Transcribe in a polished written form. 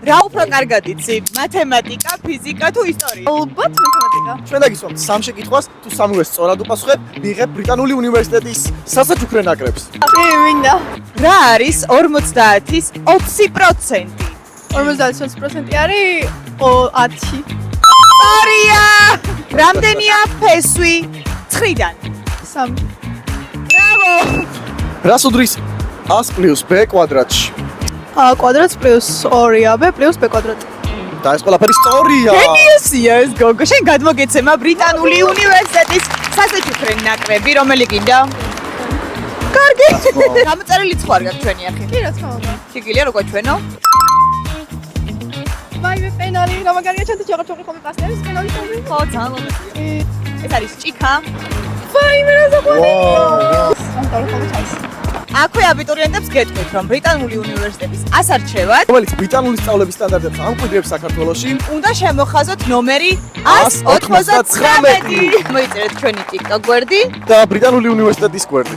რა უფრო კარგად იცი? მათემატიკა, ფიზიკა თუ ისტორია? ალბათ მათემატიკა. ჩვენ დაგისვამთ სამ შეკითხვას, თუ სამივე სწორად უპასუხებ, მიიღებ ბრიტანული უნივერსიტეტის სასაჩუქრე ნაკრებს. მინდა. რა არის 50-ის 20%? 50% არის 10. სწორია! რამდენია ფესვი 9-დან? 3. ბრავო! რას უდრის 100 + b კვადრატში? a კვადრატს პლუს 2ab პლუს b კვადრატი. და ეს ყველაფერი სწორია. გენიოსია ეს გოგო. შენ გადმოგეცემა ბრიტანული უნივერსიტეტის სასაჩუქრე ნაკრები, რომელი გინდა? კარგი. გამოწერილი ცხო არ გაქვს ჩვენი ახი. კი რა თქმა უნდა. შეგიძლია როგორ ჩვენო? ვაიმე პენალი, რა მაგარია ჩანდა ჩაღარ ხოლმე პასტერის პენალი თავი. ხო, ძალიან ლამაზია. ეს არის ჭიქა. ვაიმე რა ზოგადია. ვაუ. ამიტომ ხოლმე ჩაის. აქვე აბიტურიენტებს გეტყვით, რომ ბრიტანული უნივერსიტეტის ასარჩევად რომელიც ბრიტანული სწავლების სტანდარტებს ამკვიდრებს საქართველოში, უნდა შემოხაზოთ ნომერი 199. მოიწერეთ ჩვენი TikTok გვერდი. და ბრიტანული უნივერსიტეტის გვერდი.